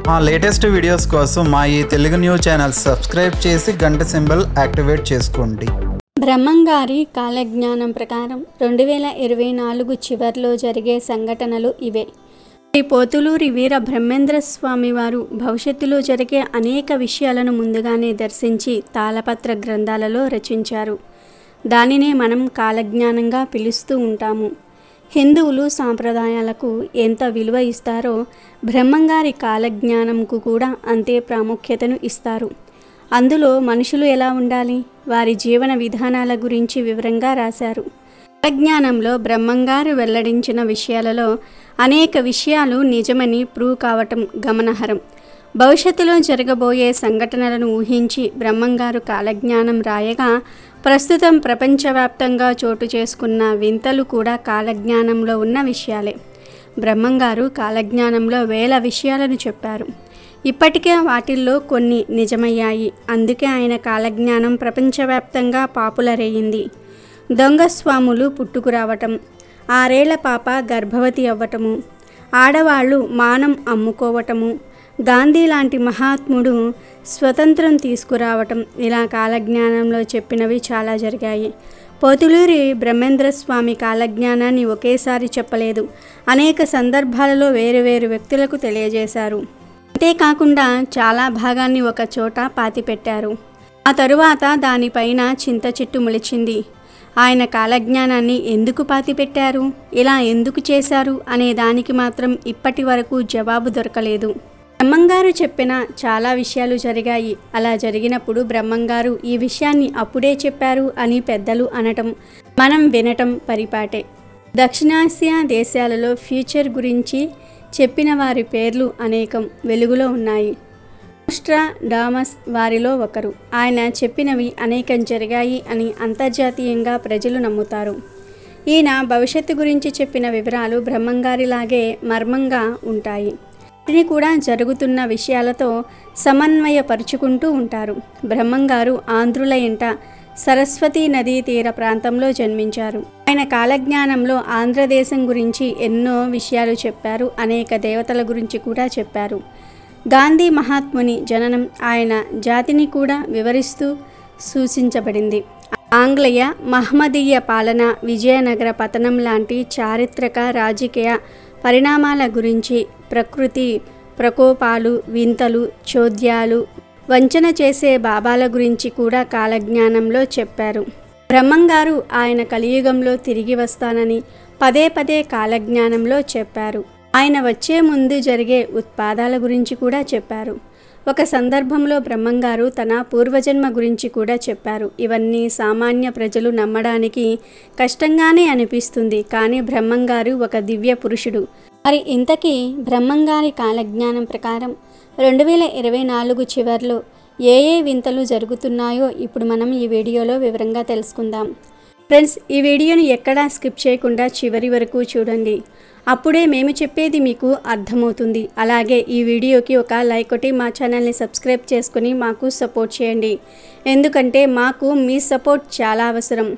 మా latest videos కోసం మా ఈ తెలుగు న్యూస్ ఛానల్ సబ్స్క్రైబ్ చేసి గంట సింబల్ యాక్టివేట్ చేసుకోండి. బ్రహ్మంగారి కాలజ్ఞానం ప్రకారం 2024 చివర్లో జరిగే సంఘటనలు ఇవే. శ్రీ పోతులూరి వీర బ్రహ్మేంద్ర స్వామి వారు భవిష్యత్తులో జరిగే అనేక విషయాలను ముందుగానే దర్శించి తాళపత్ర గ్రంథాలలో రచించారు. దానినే మనం కాలజ్ఞానంగా పిలుస్తూ ఉంటాము. హిందువులు సాంప్రదాయాలకు ఎంత విలువ ఇస్తారో బ్రహ్మంగారి కాలజ్ఞానంకు కూడా అంతే ప్రాముఖ్యతను ఇస్తారు. అందులో మనుషులు ఎలా ఉండాలి, వారి జీవన విధానాల గురించి వివరంగా రాశారు. కాలజ్ఞానంలో బ్రహ్మంగారు వెల్లడించిన విషయాలలో అనేక విషయాలు నిజమని ప్రూవ్ కావటం గమనార్హం. భవిష్యత్తులో జరగబోయే సంఘటనలను ఊహించి బ్రహ్మంగారు కాలజ్ఞానం రాయగా ప్రస్తుతం ప్రపంచవ్యాప్తంగా చోటు చేసుకున్న వింతలు కూడా కాలజ్ఞానంలో ఉన్న విషయాలే. బ్రహ్మంగారు కాలజ్ఞానంలో వేల విషయాలను చెప్పారు. ఇప్పటికే వాటిల్లో కొన్ని నిజమయ్యాయి. అందుకే ఆయన కాలజ్ఞానం ప్రపంచవ్యాప్తంగా పాపులర్ అయ్యింది. దొంగ స్వాములు పుట్టుకురావటం, 6 ఏళ్ల పాప గర్భవతి అవ్వటము, ఆడవాళ్ళు మానం అమ్ముకోవటము, గాంధీ లాంటి మహాత్ముడు స్వతంత్రం తీసుకురావటం, ఇలా కాలజ్ఞానంలో చెప్పినవి చాలా జరిగాయి. పోతులూరి బ్రహ్మేంద్ర స్వామి కాలజ్ఞానాన్ని ఒకేసారి చెప్పలేదు. అనేక సందర్భాలలో వేరు వ్యక్తులకు తెలియజేశారు. అంతేకాకుండా చాలా భాగాన్ని ఒక చోట పాతిపెట్టారు. ఆ తరువాత దానిపైన చింత చెట్టు మొలిచింది. ఆయన కాలజ్ఞానాన్ని ఎందుకు పాతిపెట్టారు, ఇలా ఎందుకు చేశారు అనే దానికి మాత్రం ఇప్పటి వరకు జవాబు దొరకలేదు. బ్రహ్మంగారు చెప్పిన చాలా విషయాలు జరిగాయి. అలా జరిగినప్పుడు బ్రహ్మంగారు ఈ విషయాన్ని అప్పుడే చెప్పారు అని పెద్దలు అనటం, మనం వినటం పరిపాటే. దక్షిణాసియా దేశాలలో ఫ్యూచర్ గురించి చెప్పిన వారి పేర్లు అనేకం వెలుగులో ఉన్నాయి. నోస్ట్రాడామస్ వారిలో ఒకరు. ఆయన చెప్పినవి అనేకం జరిగాయి అని అంతర్జాతీయంగా ప్రజలు నమ్ముతారు. ఈయన భవిష్యత్తు గురించి చెప్పిన వివరాలు బ్రహ్మంగారిలాగే మర్మంగా ఉంటాయి. వాటిని కూడా జరుగుతున్న విషయాలతో సమన్వయపరుచుకుంటూ ఉంటారు. బ్రహ్మంగారు ఆంధ్రుల ఇంట సరస్వతీ నదీ తీర ప్రాంతంలో జన్మించారు. ఆయన కాలజ్ఞానంలో ఆంధ్రదేశం గురించి ఎన్నో విషయాలు చెప్పారు. అనేక దేవతల గురించి కూడా చెప్పారు. గాంధీ మహాత్ముని జననం, ఆయన జాతిని కూడా వివరిస్తూ సూచించబడింది. ఆంగ్లేయ మహమ్మదీయ పాలన, విజయనగర పతనం లాంటి చారిత్రక రాజకీయ పరిణామాల గురించి, ప్రకృతి ప్రకోపాలు, వింతలు, చోద్యాలు, వంచన చేసే బాబాల గురించి కూడా కాలజ్ఞానంలో చెప్పారు. బ్రహ్మంగారు ఆయన కలియుగంలో తిరిగి వస్తానని పదే కాలజ్ఞానంలో చెప్పారు. ఆయన వచ్చే ముందు జరిగే ఉత్పాదాల గురించి కూడా చెప్పారు. ఒక సందర్భంలో బ్రహ్మంగారు తన పూర్వజన్మ గురించి కూడా చెప్పారు. ఇవన్నీ సామాన్య ప్రజలు నమ్మడానికి కష్టంగానే అనిపిస్తుంది. కానీ బ్రహ్మంగారు ఒక దివ్య పురుషుడు. మరి ఇంతకీ బ్రహ్మంగారి కాలజ్ఞానం ప్రకారం 2024 చివర్లో ఏ వింతలు జరుగుతున్నాయో ఇప్పుడు మనం ఈ వీడియోలో వివరంగా తెలుసుకుందాం. ఫ్రెండ్స్, ఈ వీడియోని ఎక్కడా స్కిప్ చేయకుండా చివరి వరకు చూడండి. అప్పుడే మేము చెప్పేది మీకు అర్థమవుతుంది. అలాగే ఈ వీడియోకి ఒక లైక్ కొట్టి మా ఛానల్ని సబ్స్క్రైబ్ చేసుకుని మాకు సపోర్ట్ చేయండి. ఎందుకంటే మాకు మీ సపోర్ట్ చాలా అవసరం.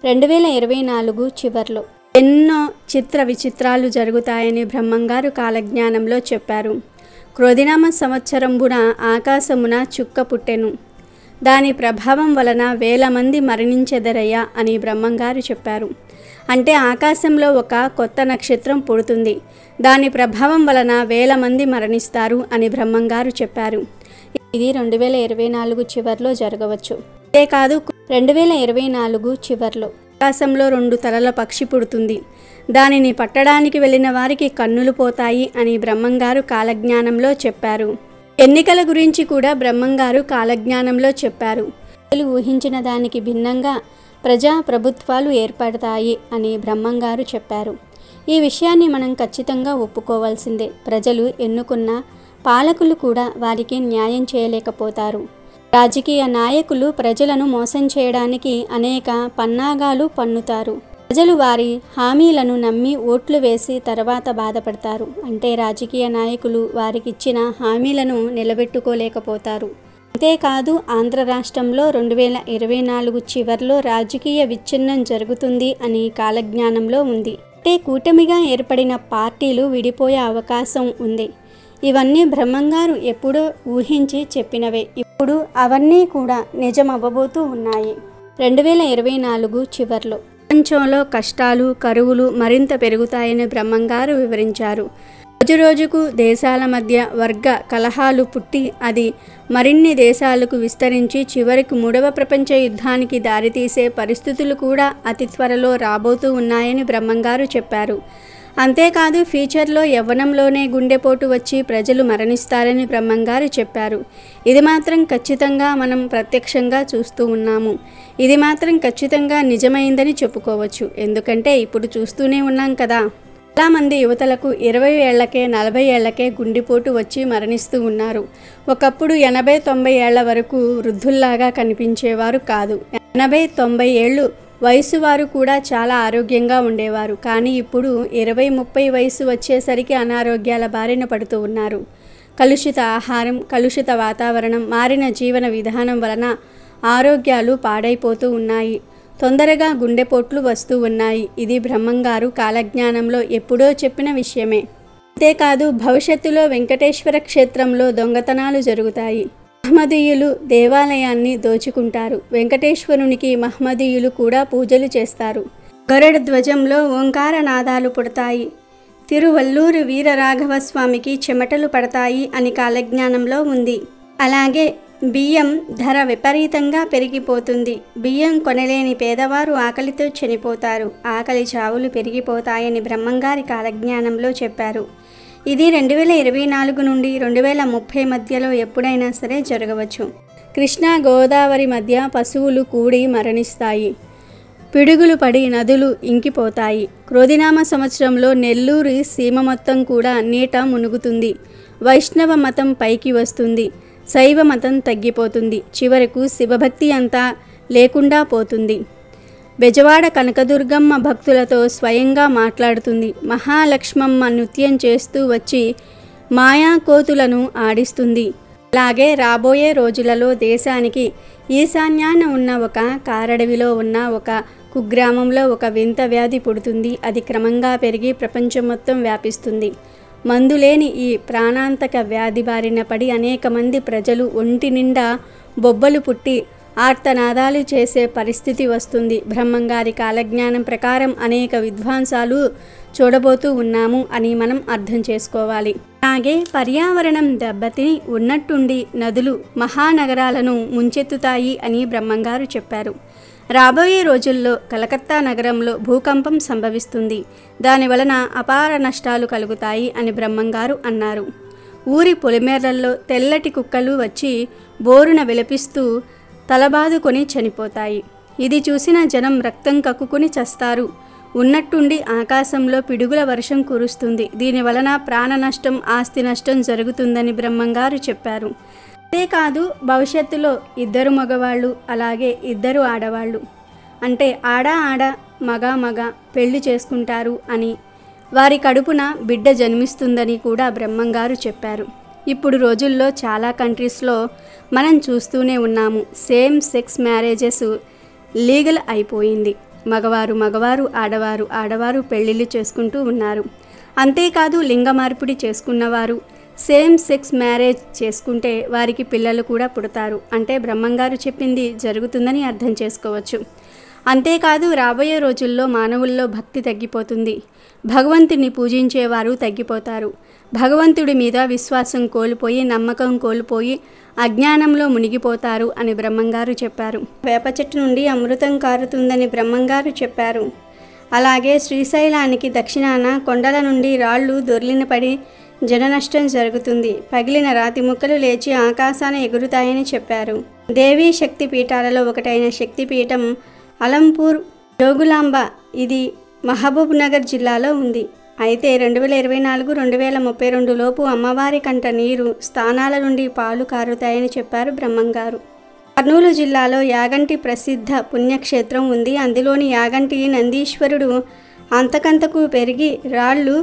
2024 చివర్లో ఎన్నో చిత్ర విచిత్రాలు జరుగుతాయని బ్రహ్మంగారు కాలజ్ఞానంలో చెప్పారు. క్రోధినామ సంవత్సరంబున ఆకాశమున చుక్క పుట్టెను, దాని ప్రభావం వలన 1000 మంది మరణించెదరయ్యా అని బ్రహ్మంగారు చెప్పారు. అంటే ఆకాశంలో ఒక కొత్త నక్షత్రం పుడుతుంది, దాని ప్రభావం వలన 1000 మంది మరణిస్తారు అని బ్రహ్మంగారు చెప్పారు. ఇది 2024 చివర్లో జరగవచ్చు. అంతేకాదు 2024 చివర్లో ఆకాశంలో 2 తలల పక్షి పుడుతుంది, దానిని పట్టడానికి వెళ్ళిన వారికి కన్నులు పోతాయి అని బ్రహ్మంగారు కాలజ్ఞానంలో చెప్పారు. ఎన్నికల గురించి కూడా బ్రహ్మంగారు కాలజ్ఞానంలో చెప్పారు. ప్రజలు ఊహించిన దానికి భిన్నంగా ప్రజా ప్రభుత్వాలు ఏర్పడతాయి అని బ్రహ్మంగారు చెప్పారు. ఈ విషయాన్ని మనం ఖచ్చితంగా ఒప్పుకోవాల్సిందే. ప్రజలు ఎన్నుకున్న పాలకులు కూడా వారికి న్యాయం చేయలేకపోతారు. రాజకీయ నాయకులు ప్రజలను మోసం చేయడానికి అనేక పన్నాగాలు పన్నుతారు. ప్రజలు వారి హామీలను నమ్మి ఓట్లు వేసి తర్వాత బాధపడతారు. అంటే రాజకీయ నాయకులు వారికిచ్చిన హామీలను నిలబెట్టుకోలేకపోతారు. అంతేకాదు ఆంధ్ర రాష్ట్రంలో 2024 చివర్లో రాజకీయ విచ్ఛిన్నం జరుగుతుంది అని కాలజ్ఞానంలో ఉంది. అంటే కూటమిగా ఏర్పడిన పార్టీలు విడిపోయే అవకాశం ఉంది. ఇవన్నీ బ్రహ్మంగారు ఎప్పుడో ఊహించి చెప్పినవే. ఇప్పుడు అవన్నీ కూడా నిజమవ్వబోతూ ఉన్నాయి. 2024 చివర్లో ప్రపంచంలో కష్టాలు, కరువులు మరింత పెరుగుతాయని బ్రహ్మంగారు వివరించారు. రోజురోజుకు దేశాల మధ్య వర్గ కలహాలు పుట్టి అది మరిన్ని దేశాలకు విస్తరించి చివరికి 3వ ప్రపంచ యుద్ధానికి దారితీసే పరిస్థితులు కూడా అతి త్వరలో రాబోతూ ఉన్నాయని బ్రహ్మంగారు చెప్పారు. అంతేకాదు ఫ్యూచర్లో యవ్వనంలోనే గుండెపోటు వచ్చి ప్రజలు మరణిస్తారని బ్రహ్మంగారు చెప్పారు. ఇది మాత్రం ఖచ్చితంగా మనం ప్రత్యక్షంగా చూస్తూ ఉన్నాము. ఇది మాత్రం ఖచ్చితంగా నిజమైందని చెప్పుకోవచ్చు. ఎందుకంటే ఇప్పుడు చూస్తూనే ఉన్నాం కదా. చాలామంది యువతలకు 20 ఏళ్లకే 40 ఏళ్లకే గుండెపోటు వచ్చి మరణిస్తూ ఉన్నారు. ఒకప్పుడు 80-90 ఏళ్ల వరకు వృద్ధుల్లాగా కనిపించేవారు కాదు. 80-90 ఏళ్ళు వయసు వారు కూడా చాలా ఆరోగ్యంగా ఉండేవారు. కానీ ఇప్పుడు 20-30 వయసు వచ్చేసరికి అనారోగ్యాల బారిన పడుతూ ఉన్నారు. కలుషిత ఆహారం, కలుషిత వాతావరణం, మారిన జీవన విధానం వలన ఆరోగ్యాలు పాడైపోతూ ఉన్నాయి. తొందరగా గుండెపోట్లు వస్తూ ఉన్నాయి. ఇది బ్రహ్మంగారు కాలజ్ఞానంలో ఎప్పుడో చెప్పిన విషయమే. అంతేకాదు భవిష్యత్తులో వెంకటేశ్వర క్షేత్రంలో దొంగతనాలు జరుగుతాయి. మహమ్మదీయులు దేవాలయాన్ని దోచుకుంటారు. వెంకటేశ్వరునికి మహమ్మదీయులు కూడా పూజలు చేస్తారు. గరుడ ధ్వజంలో ఓంకార నాదాలు పుడతాయి. తిరువల్లూరు వీరరాఘవ స్వామికి చెమటలు పడతాయి అని కాలజ్ఞానంలో ఉంది. అలాగే బియ్యం ధర విపరీతంగా పెరిగిపోతుంది. బియ్యం కొనలేని పేదవారు ఆకలితో చనిపోతారు. ఆకలి చావులు పెరిగిపోతాయని బ్రహ్మంగారి కాలజ్ఞానంలో చెప్పారు. ఇది 2024 నుండి 2030 మధ్యలో ఎప్పుడైనా సరే జరగవచ్చు. కృష్ణా గోదావరి మధ్య పశువులు కూడి మరణిస్తాయి. పిడుగులు పడి నదులు ఇంకిపోతాయి. క్రోధినామ సంవత్సరంలో నెల్లూరు సీమ మొత్తం కూడా నీట మునుగుతుంది. వైష్ణవ మతం పైకి వస్తుంది. శైవ మతం తగ్గిపోతుంది. చివరకు శివభక్తి అంతా లేకుండా పోతుంది. బెజవాడ కనకదుర్గమ్మ భక్తులతో స్వయంగా మాట్లాడుతుంది. మహాలక్ష్మమ్మ నృత్యం చేస్తూ వచ్చి మాయా కోతులను ఆడిస్తుంది. అలాగే రాబోయే రోజులలో దేశానికి ఈశాన్యాన ఉన్న ఒక కారడవిలో ఉన్న ఒక కుగ్రామంలో ఒక వింత వ్యాధి పుడుతుంది. అది క్రమంగా పెరిగి ప్రపంచం మొత్తం వ్యాపిస్తుంది. మందులేని ఈ ప్రాణాంతక వ్యాధి బారిన పడి అనేక మంది ప్రజలు ఒంటి నిండా బొబ్బలు పుట్టి ఆర్తనాదాలు చేసే పరిస్థితి వస్తుంది. బ్రహ్మంగారి కాలజ్ఞానం ప్రకారం అనేక విధ్వంసాలు చూడబోతూ ఉన్నాము అని మనం అర్థం చేసుకోవాలి. అలాగే పర్యావరణం దెబ్బతిని ఉన్నట్టుండి నదులు మహానగరాలను ముంచెత్తుతాయి అని బ్రహ్మంగారు చెప్పారు. రాబోయే రోజుల్లో కలకత్తా నగరంలో భూకంపం సంభవిస్తుంది. దానివలన అపార నష్టాలు కలుగుతాయి అని బ్రహ్మంగారు అన్నారు. ఊరి పొలిమేర్లలో తెల్లటి కుక్కలు వచ్చి బోరున విలపిస్తూ తలబాదుకొని చనిపోతాయి. ఇది చూసిన జనం రక్తం కక్కుకుని చస్తారు. ఉన్నట్టుండి ఆకాశంలో పిడుగుల వర్షం కురుస్తుంది. దీనివలన ప్రాణ నష్టం, ఆస్తి నష్టం జరుగుతుందని బ్రహ్మంగారు చెప్పారు. అంతేకాదు భవిష్యత్తులో 2 మగవాళ్ళు అలాగే 2 ఆడవాళ్ళు అంటే ఆడ మగ పెళ్లి చేసుకుంటారు అని, వారి కడుపున బిడ్డ జన్మిస్తుందని కూడా బ్రహ్మంగారు చెప్పారు. ఇప్పుడు రోజుల్లో చాలా కంట్రీస్లో మనం చూస్తూనే ఉన్నాము. సేమ్ సెక్స్ మ్యారేజెస్ లీగల్ అయిపోయింది. మగవారు ఆడవారు పెళ్ళిళ్ళు చేసుకుంటూ ఉన్నారు. అంతేకాదు లింగ మార్పిడి చేసుకున్నవారు సేమ్ సెక్స్ మ్యారేజ్ చేసుకుంటే వారికి పిల్లలు కూడా పుడతారు. అంటే బ్రహ్మంగారు చెప్పింది జరుగుతుందని అర్థం చేసుకోవచ్చు. అంతేకాదు రాబోయే రోజుల్లో మానవుల్లో భక్తి తగ్గిపోతుంది. భగవంతుని పూజించేవారు తగ్గిపోతారు. భగవంతుడి మీద విశ్వాసం కోల్పోయి, నమ్మకం కోల్పోయి అజ్ఞానంలో మునిగిపోతారు అని బ్రహ్మంగారు చెప్పారు. వేప చెట్టు నుండి అమృతం కారుతుందని బ్రహ్మంగారు చెప్పారు. అలాగే శ్రీశైలానికి దక్షిణాన కొండల నుండి రాళ్ళు దొర్లిన పడి జననష్టం జరుగుతుంది. పగిలిన రాతి ముక్కలు లేచి ఆకాశాన ఎగురుతాయని చెప్పారు. దేవీ శక్తి పీఠాలలో ఒకటైన శక్తిపీఠం అలంపూర్ జోగులాంబ, ఇది మహబూబ్ నగర్ జిల్లాలో ఉంది. అయితే 2024-2032 లోపు అమ్మవారి కంట నీరు, స్థానాల నుండి పాలు కారుతాయని చెప్పారు బ్రహ్మంగారు. కర్నూలు జిల్లాలో యాగంటి ప్రసిద్ధ పుణ్యక్షేత్రం ఉంది. అందులోని యాగంటి నందీశ్వరుడు అంతకంతకు పెరిగి రాళ్ళు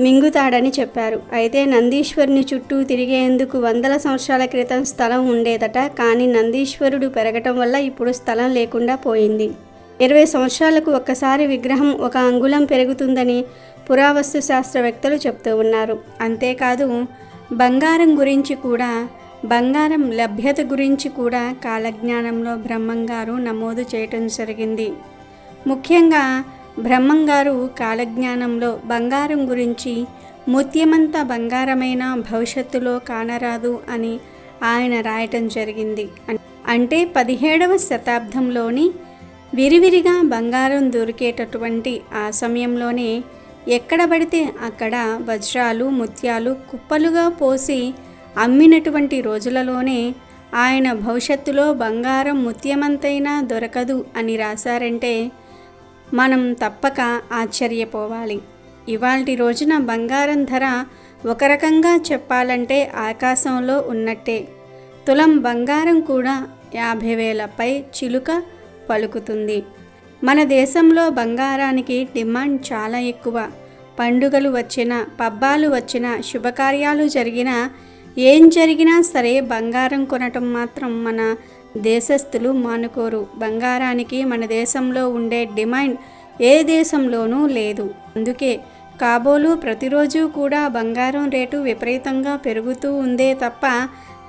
మింగుతాడని చెప్పారు. అయితే నందీశ్వరుని చుట్టూ తిరిగేందుకు 100 సంవత్సరాల క్రితం స్థలం ఉండేదట. కానీ నందీశ్వరుడు పెరగటం వల్ల ఇప్పుడు స్థలం లేకుండా పోయింది. 20 సంవత్సరాలకు ఒక్కసారి విగ్రహం 1 అంగుళం పెరుగుతుందని పురావస్తు శాస్త్రవేత్తలు చెప్తూ ఉన్నారు. అంతేకాదు బంగారం గురించి కూడా, బంగారం లభ్యత గురించి కూడా కాలజ్ఞానంలో బ్రహ్మంగారు నమోదు చేయటం జరిగింది. ముఖ్యంగా బ్రహ్మంగారు కాలజ్ఞానంలో బంగారం గురించి ముత్యమంత బంగారమైన భవిష్యత్తులో కానరాదు అని ఆయన రాయటం జరిగింది. అంటే 17వ శతాబ్దంలోని విరివిరిగా బంగారం దొరికేటటువంటి ఆ సమయంలోనే ఎక్కడ పడితే అక్కడ వజ్రాలు ముత్యాలు కుప్పలుగా పోసి అమ్మినటువంటి రోజులలోనే ఆయన భవిష్యత్తులో బంగారం ముత్యమంతైనా దొరకదు అని రాశారంటే మనం తప్పక ఆశ్చర్యపోవాలి. ఇవాల్టి రోజున బంగారం ధర ఒక రకంగా చెప్పాలంటే ఆకాశంలో ఉన్నట్టే. తులం బంగారం కూడా 50,000పై చిలుక పలుకుతుంది. మన దేశంలో బంగారానికి డిమాండ్ చాలా ఎక్కువ. పండుగలు వచ్చినా, పబ్బాలు వచ్చినా, శుభకార్యాలు జరిగినా, ఏం జరిగినా సరే బంగారం కొనటం మాత్రం మన దేశస్థులు మానుకోరు. బంగారానికి మన దేశంలో ఉండే డిమాండ్ ఏ దేశంలోనూ లేదు. అందుకే కాబోలు ప్రతిరోజు కూడా బంగారం రేటు విపరీతంగా పెరుగుతూ ఉందే తప్ప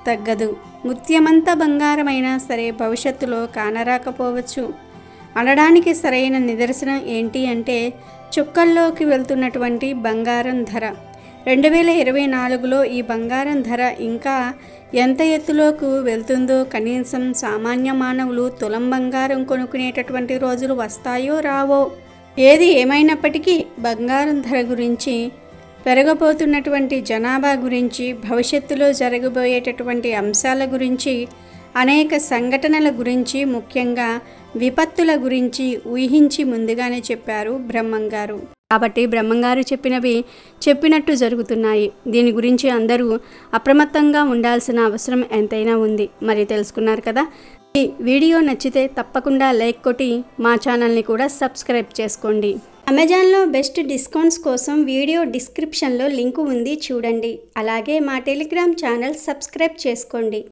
తగ్గదు. ముత్యమంత బంగారమైనా సరే భవిష్యత్తులో కానరాకపోవచ్చు అనడానికి సరైన నిదర్శనం ఏంటి అంటే చుక్కల్లోకి వెళ్తున్నటువంటి బంగారం ధర. 2024లో ఈ బంగారం ధర ఇంకా ఎంత ఎత్తులోకి వెళ్తుందో, కనీసం సామాన్య మానవులు తులం బంగారం కొనుక్కునేటటువంటి రోజులు వస్తాయో రావో. ఏది ఏమైనప్పటికీ బంగారం ధర గురించి, పెరగబోతున్నటువంటి జనాభా గురించి, భవిష్యత్తులో జరగబోయేటటువంటి అంశాల గురించి, అనేక సంఘటనల గురించి, ముఖ్యంగా విపత్తుల గురించి ఊహించి ముందుగానే చెప్పారు బ్రహ్మంగారు. కాబట్టి బ్రహ్మంగారు చెప్పినవి చెప్పినట్టు జరుగుతున్నాయి. దీని గురించి అందరూ అప్రమత్తంగా ఉండాల్సిన అవసరం ఎంతైనా ఉంది. మరి తెలుసుకున్నారు కదా. ఈ వీడియో నచ్చితే తప్పకుండా లైక్ కొట్టి మా ఛానల్ని కూడా సబ్స్క్రైబ్ చేసుకోండి. అమెజాన్లో బెస్ట్ డిస్కౌంట్స్ కోసం వీడియో డిస్క్రిప్షన్లో లింకు ఉంది, చూడండి. అలాగే మా టెలిగ్రామ్ ఛానల్ సబ్స్క్రైబ్ చేసుకోండి.